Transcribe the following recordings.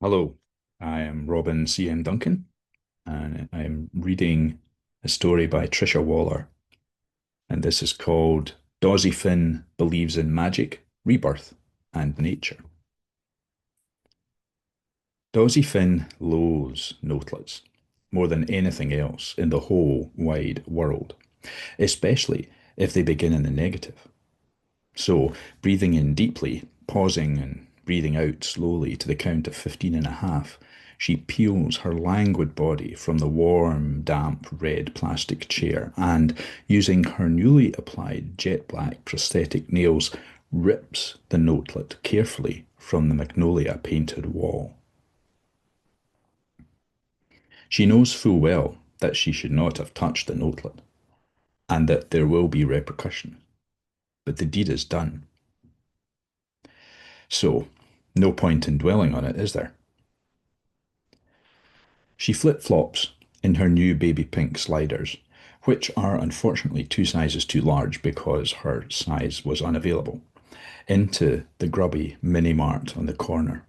Hello, I am Robin C.M. Duncan, and I'm reading a story by Tricia Waller, and this is called Dawsy Finn Believes in Magic, Rebirth, and Nature. Dawsy Finn loathes notelets more than anything else in the whole wide world, especially if they begin in the negative. So, breathing in deeply, pausing and breathing out slowly to the count of 15.5, she peels her languid body from the warm, damp, red plastic chair and, using her newly applied jet black prosthetic nails, rips the notelet carefully from the magnolia painted wall. She knows full well that she should not have touched the notelet, and that there will be repercussions, but the deed is done. So, no point in dwelling on it, is there? She flip-flops in her new baby pink sliders, which are unfortunately 2 sizes too large because her size was unavailable, into the grubby mini mart on the corner.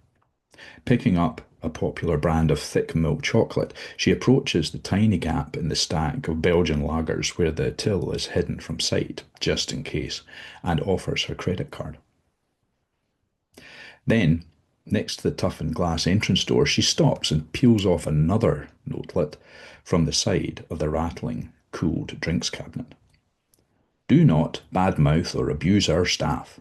Picking up a popular brand of thick milk chocolate, she approaches the tiny gap in the stack of Belgian lagers where the till is hidden from sight, just in case, and offers her credit card. Then, next to the toughened glass entrance door, she stops and peels off another notelet from the side of the rattling, cooled drinks cabinet. Do not badmouth or abuse our staff.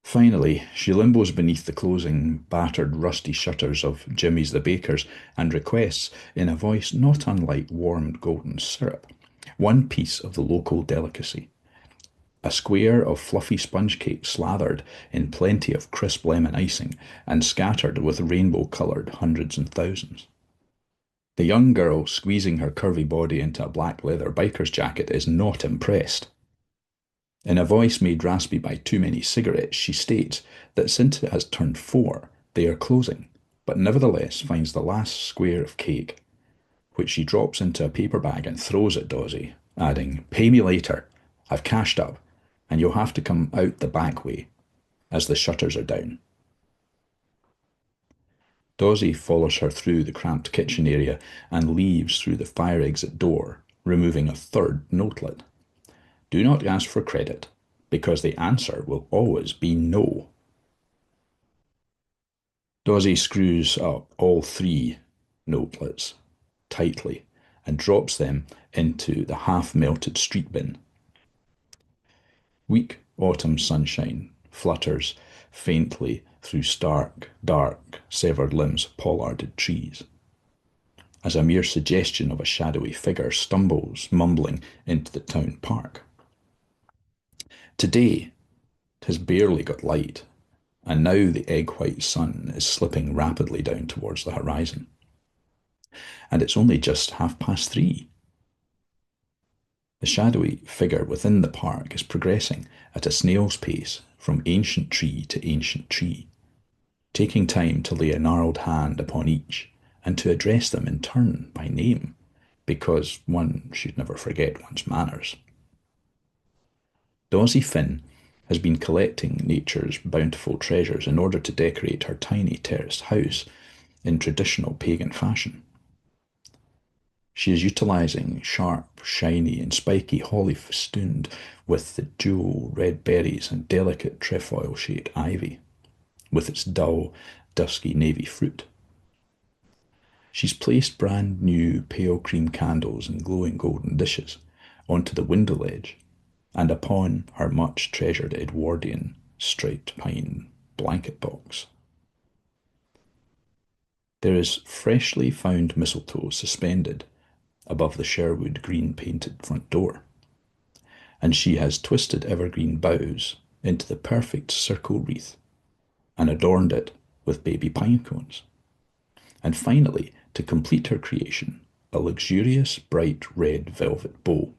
Finally, she limbos beneath the closing, battered, rusty shutters of Jimmy's the Baker's and requests, in a voice not unlike warmed golden syrup, one piece of the local delicacy. A square of fluffy sponge cake slathered in plenty of crisp lemon icing and scattered with rainbow-coloured hundreds and thousands. The young girl squeezing her curvy body into a black leather biker's jacket is not impressed. In a voice made raspy by too many cigarettes, she states that since it has turned 4, they are closing, but nevertheless finds the last square of cake, which she drops into a paper bag and throws at Dawsy, adding, "Pay me later. I've cashed up, and you'll have to come out the back way, as the shutters are down." Dawsy follows her through the cramped kitchen area and leaves through the fire exit door, removing a third notelet. Do not ask for credit, because the answer will always be no. Dawsy screws up all 3 notelets tightly and drops them into the half-melted street bin. Weak autumn sunshine flutters faintly through stark, dark, severed limbs of pollarded trees, as a mere suggestion of a shadowy figure stumbles, mumbling, into the town park. Today, 'tis barely got light, and now the egg-white sun is slipping rapidly down towards the horizon. And it's only just 3:30. The shadowy figure within the park is progressing at a snail's pace from ancient tree to ancient tree, taking time to lay a gnarled hand upon each and to address them in turn by name, because one should never forget one's manners. Dawsy Finn has been collecting nature's bountiful treasures in order to decorate her tiny terraced house in traditional pagan fashion. She is utilising sharp, shiny, and spiky holly festooned with the jewel red berries and delicate trefoil-shaped ivy, with its dull, dusky navy fruit. She's placed brand new pale cream candles in glowing golden dishes onto the window ledge and upon her much treasured Edwardian striped pine blanket box. There is freshly found mistletoe suspended above the Sherwood green painted front door, and she has twisted evergreen boughs into the perfect circle wreath and adorned it with baby pine cones. And finally, to complete her creation, a luxurious bright red velvet bow.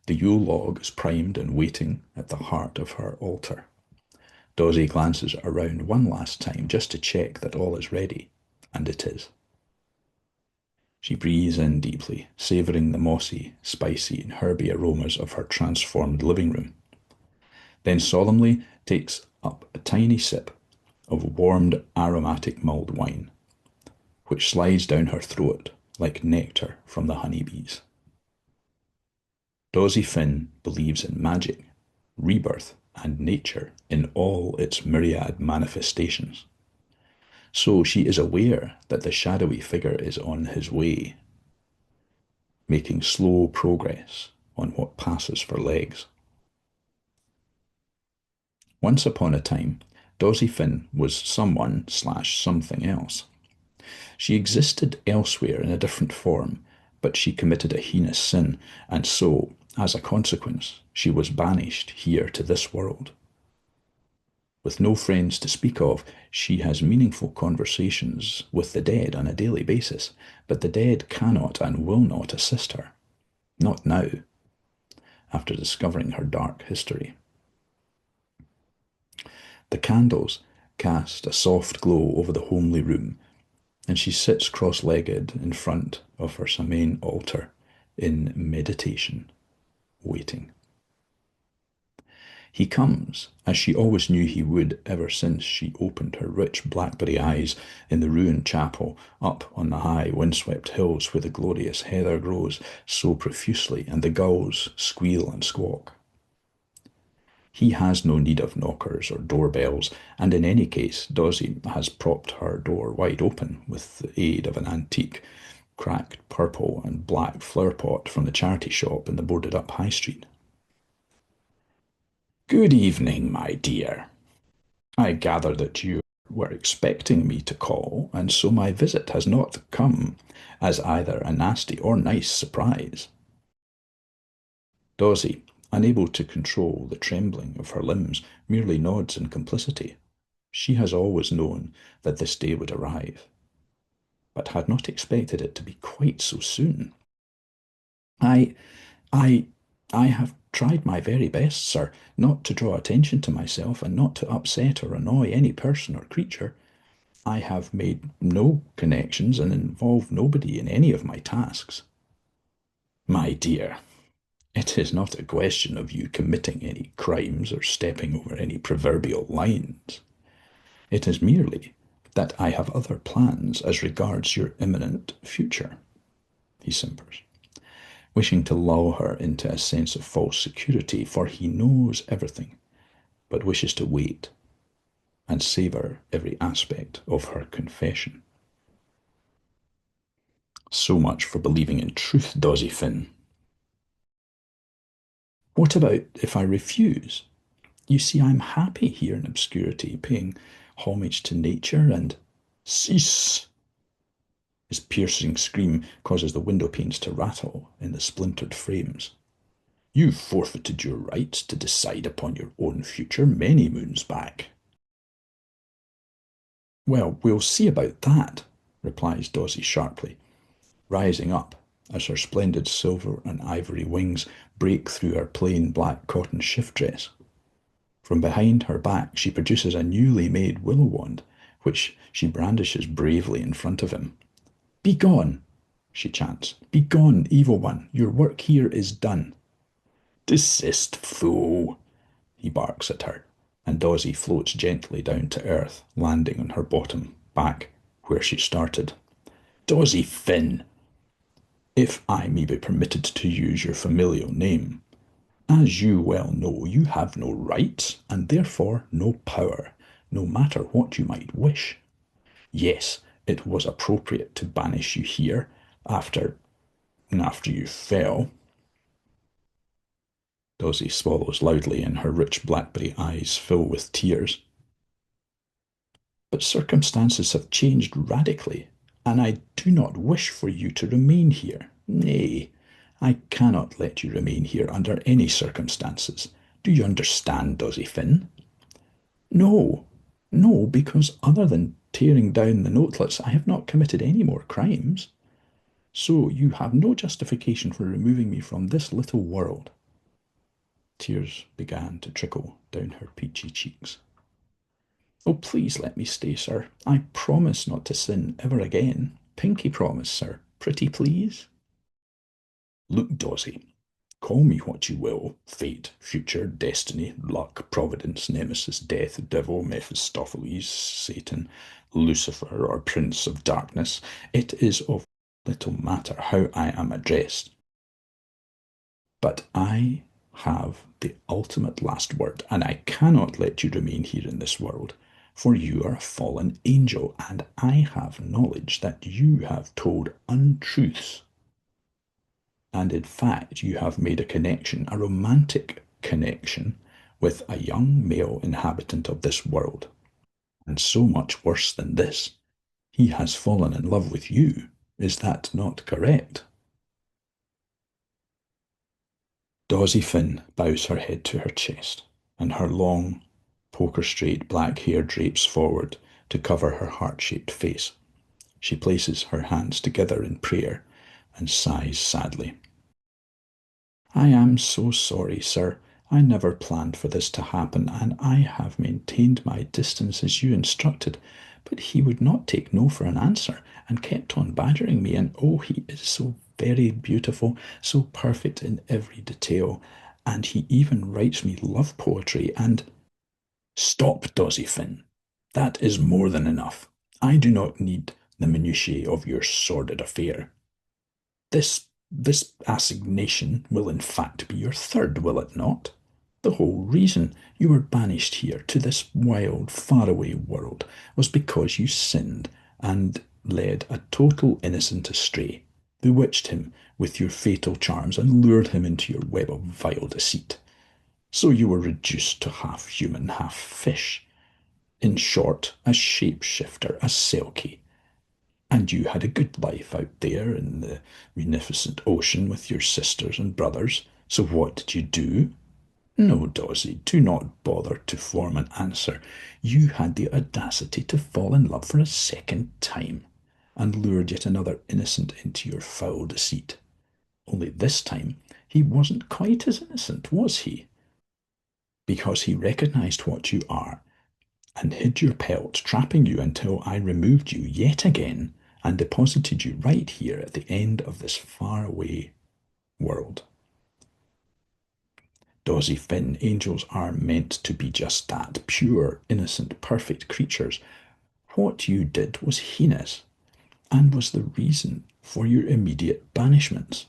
The Yule log is primed and waiting at the heart of her altar. Dawsy glances around one last time just to check that all is ready, and it is. She breathes in deeply, savouring the mossy, spicy, and herby aromas of her transformed living room, then solemnly takes up a tiny sip of warmed aromatic mulled wine, which slides down her throat like nectar from the honeybees. Dawsy Finn believes in magic, rebirth, and nature in all its myriad manifestations. So she is aware that the shadowy figure is on his way, making slow progress on what passes for legs. Once upon a time, Dawsy Finn was someone/something else. She existed elsewhere in a different form, but she committed a heinous sin, and so, as a consequence, she was banished here to this world. With no friends to speak of, she has meaningful conversations with the dead on a daily basis, but the dead cannot and will not assist her. Not now, after discovering her dark history. The candles cast a soft glow over the homely room, and she sits cross-legged in front of her Samain altar in meditation, waiting. He comes, as she always knew he would ever since she opened her rich blackberry eyes in the ruined chapel up on the high windswept hills where the glorious heather grows so profusely and the gulls squeal and squawk. He has no need of knockers or doorbells, and in any case Dawsy has propped her door wide open with the aid of an antique, cracked purple and black flower pot from the charity shop in the boarded-up High Street. "Good evening, my dear. I gather that you were expecting me to call, and so my visit has not come as either a nasty or nice surprise." Dawsy, unable to control the trembling of her limbs, merely nods in complicity. She has always known that this day would arrive, but had not expected it to be quite so soon. I, I, I have tried my very best, sir, not to draw attention to myself and not to upset or annoy any person or creature. I have made no connections and involved nobody in any of my tasks. My dear, it is not a question of you committing any crimes or stepping over any proverbial lines. It is merely that I have other plans as regards your imminent future, he simpers, wishing to lull her into a sense of false security, for he knows everything, but wishes to wait and savour every aspect of her confession. So much for believing in truth, Dawsy Finn. What about if I refuse? You see, I'm happy here in obscurity, paying homage to nature and— Cease! His piercing scream causes the window panes to rattle in the splintered frames. You've forfeited your rights to decide upon your own future many moons back. Well, we'll see about that, replies Dawsy sharply, rising up as her splendid silver and ivory wings break through her plain black cotton shift dress. From behind her back she produces a newly made willow wand, which she brandishes bravely in front of him. "Begone!" she chants. "Begone, evil one! Your work here is done." "Desist, fool!" he barks at her, and Dawsy floats gently down to earth, landing on her bottom, back where she started. "Dawsy Finn, if I may be permitted to use your familial name. As you well know, you have no rights, and therefore no power, no matter what you might wish. Yes, it was appropriate to banish you here after you fell." Dawsy swallows loudly, and her rich blackberry eyes fill with tears. "But circumstances have changed radically, and I do not wish for you to remain here. Nay, I cannot let you remain here under any circumstances. Do you understand, Dawsy Finn?" "No, no, because other than tearing down the notelets, I have not committed any more crimes. So you have no justification for removing me from this little world." Tears began to trickle down her peachy cheeks. "Oh, please let me stay, sir. I promise not to sin ever again. Pinky promise, sir. Pretty please?" "Look, Dawsy, Call me what you will, fate, future, destiny, luck, providence, nemesis, death, devil, Mephistopheles, Satan, Lucifer, or Prince of Darkness. It is of little matter how I am addressed. But I have the ultimate last word, and I cannot let you remain here in this world, for you are a fallen angel, and I have knowledge that you have told untruths. And in fact, you have made a connection, a romantic connection, with a young male inhabitant of this world. And so much worse than this, he has fallen in love with you. Is that not correct? Dawsy Finn bows her head to her chest, and her long, poker-straight black hair drapes forward to cover her heart-shaped face. She places her hands together in prayer and sighs sadly. I am so sorry, sir. I never planned for this to happen, and I have maintained my distance as you instructed. But he would not take no for an answer, and kept on badgering me, and oh, he is so very beautiful, so perfect in every detail, and he even writes me love poetry, and— Stop, Dawsy Finn. That is more than enough. I do not need the minutiae of your sordid affair. This assignation will in fact be your third, will it not? The whole reason you were banished here to this wild, faraway world was because you sinned and led a total innocent astray, bewitched him with your fatal charms, and lured him into your web of vile deceit. So you were reduced to half human, half fish. In short, a shape-shifter, a selkie. And you had a good life out there in the munificent ocean with your sisters and brothers. So what did you do? No, Dawsy, do not bother to form an answer. You had the audacity to fall in love for a second time, and lured yet another innocent into your foul deceit. Only this time he wasn't quite as innocent, was he? Because he recognized what you are, and hid your pelt, trapping you until I removed you yet again and deposited you right here at the end of this faraway world. Dawsy Finn, angels are meant to be just that, pure, innocent, perfect creatures. What you did was heinous, and was the reason for your immediate banishment.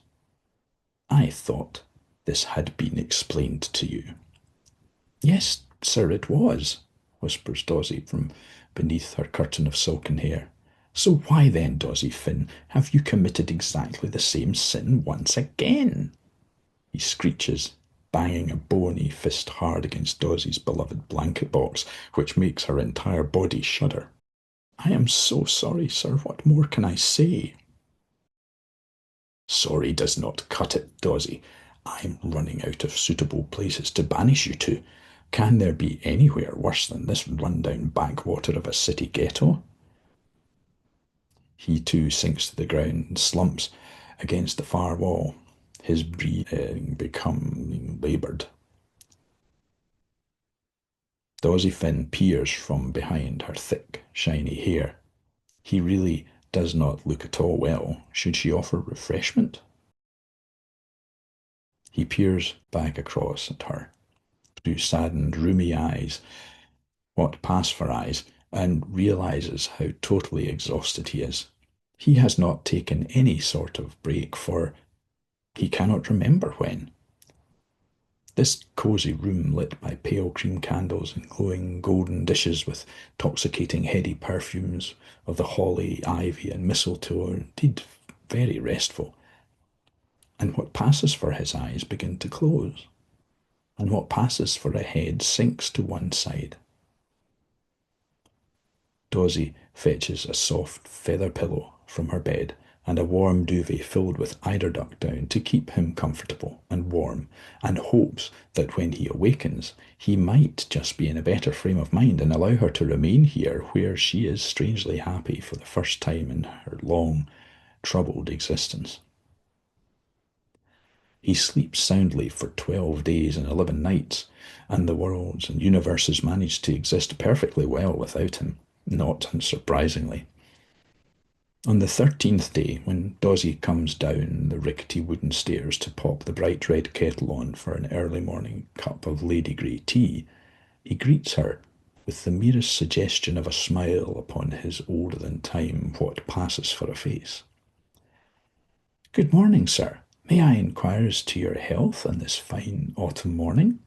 I thought this had been explained to you. Yes, sir, it was, whispers Dawsy from beneath her curtain of silken hair. So why then, Dawsy Finn, have you committed exactly the same sin once again? He screeches, banging a bony fist hard against Dawsy's beloved blanket box, which makes her entire body shudder. I am so sorry, sir. What more can I say? Sorry does not cut it, Dawsy. I'm running out of suitable places to banish you to. Can there be anywhere worse than this run-down backwater of a city ghetto? He too sinks to the ground and slumps against the far wall, his breathing becoming laboured. Dawsy Finn peers from behind her thick, shiny hair. He really does not look at all well. Should she offer refreshment? He peers back across at her through saddened, rheumy eyes, what pass for eyes, and realizes how totally exhausted he is. He has not taken any sort of break for he cannot remember when. This cosy room lit by pale cream candles and glowing golden dishes with toxicating heady perfumes of the holly, ivy, and mistletoe are indeed very restful. And what passes for his eyes begin to close, and what passes for a head sinks to one side. Dawsy fetches a soft feather pillow from her bed and a warm duvet filled with eiderduck down to keep him comfortable and warm, and hopes that when he awakens he might just be in a better frame of mind and allow her to remain here where she is strangely happy for the first time in her long, troubled existence. He sleeps soundly for 12 days and 11 nights, and the worlds and universes manage to exist perfectly well without him, not unsurprisingly. On the 13th day, when Dawsy comes down the rickety wooden stairs to pop the bright red kettle on for an early morning cup of Lady Grey tea, he greets her with the merest suggestion of a smile upon his older than time what passes for a face. "Good morning, sir. May I inquire as to your health on this fine autumn morning?"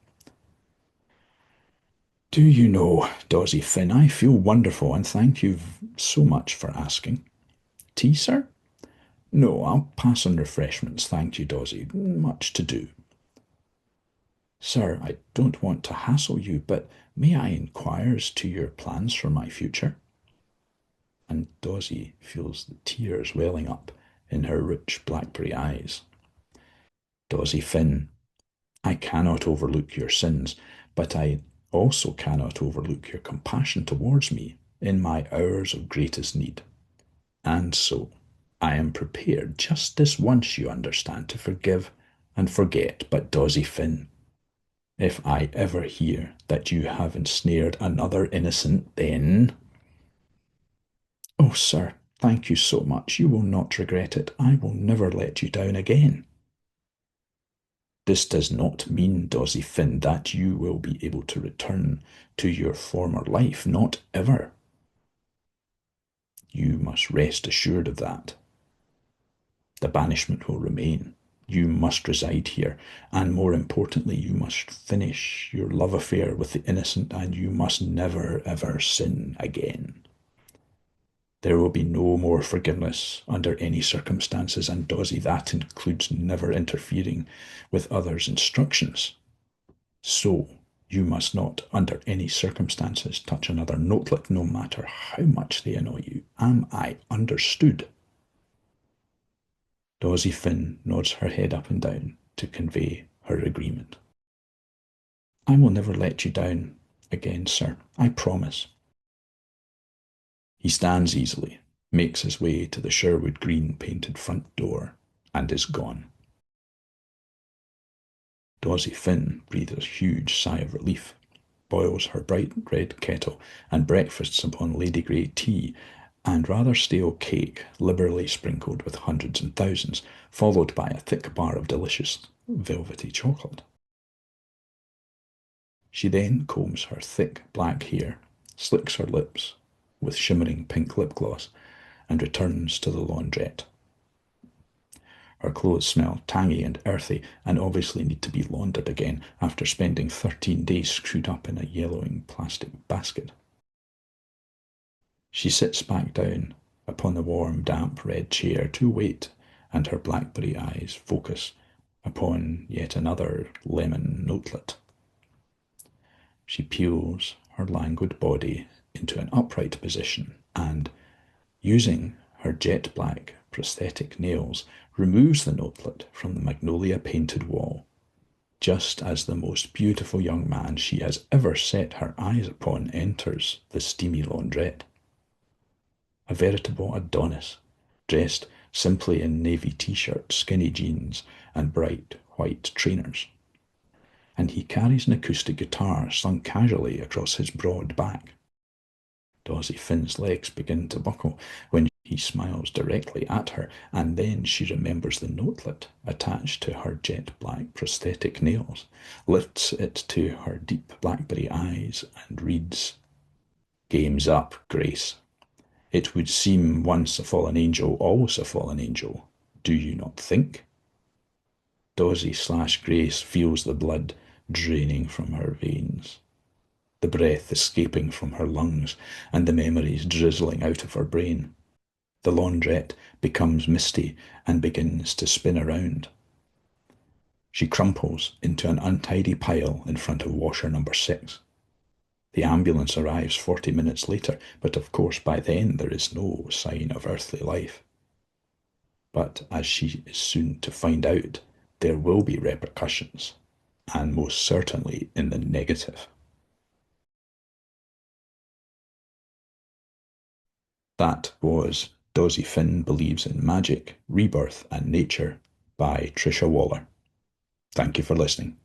"Do you know, Dawsy Finn, I feel wonderful, and thank you so much for asking. Tea, sir?" "No, I'll pass on refreshments, thank you, Dawsy. Much to do." "Sir, I don't want to hassle you, but may I inquire as to your plans for my future?" And Dawsy feels the tears welling up in her rich blackberry eyes. "Dawsy Finn, I cannot overlook your sins, but I also cannot overlook your compassion towards me in my hours of greatest need. And so I am prepared just this once, you understand, to forgive and forget. But Dawsy Finn, if I ever hear that you have ensnared another innocent, then—" "Oh, sir, thank you so much. You will not regret it. I will never let you down again." "This does not mean, Dawsy Finn, that you will be able to return to your former life. Not ever. You must rest assured of that. The banishment will remain. You must reside here, and more importantly, you must finish your love affair with the innocent, and you must never ever sin again. There will be no more forgiveness under any circumstances, and Dawsy, that includes never interfering with others' instructions. So you must not, under any circumstances, touch another notelet, no matter how much they annoy you. Am I understood?" Dawsy Finn nods her head up and down to convey her agreement. "I will never let you down again, sir. I promise." He stands easily, makes his way to the Sherwood Green painted front door, and is gone. Dawsy Finn breathes a huge sigh of relief, boils her bright red kettle, and breakfasts upon Lady Grey tea and rather stale cake liberally sprinkled with hundreds and thousands, followed by a thick bar of delicious velvety chocolate. She then combs her thick black hair, slicks her lips with shimmering pink lip gloss, and returns to the laundrette. Her clothes smell tangy and earthy and obviously need to be laundered again after spending 13 days screwed up in a yellowing plastic basket. She sits back down upon the warm, damp red chair to wait, and her blackberry eyes focus upon yet another lemon notelet. She peels her languid body into an upright position and, using her jet black prosthetic nails, removes the notelet from the magnolia painted wall, just as the most beautiful young man she has ever set her eyes upon enters the steamy laundrette. A veritable Adonis, dressed simply in navy t-shirt, skinny jeans, and bright white trainers. And he carries an acoustic guitar slung casually across his broad back. Dawsy Finn's legs begin to buckle when he smiles directly at her, and then she remembers the notelet attached to her jet black prosthetic nails, lifts it to her deep blackberry eyes, and reads, "Game's up, Grace. It would seem once a fallen angel, always a fallen angel. Do you not think?" Dawsy/Grace feels the blood draining from her veins, the breath escaping from her lungs, and the memories drizzling out of her brain. The laundrette becomes misty and begins to spin around. She crumples into an untidy pile in front of washer number 6. The ambulance arrives 40 minutes later, but of course by then there is no sign of earthly life. But as she is soon to find out, there will be repercussions, and most certainly in the negative. That was Dawsy Finn Believes in Magic, Rebirth and Nature by Tricia Waller. Thank you for listening.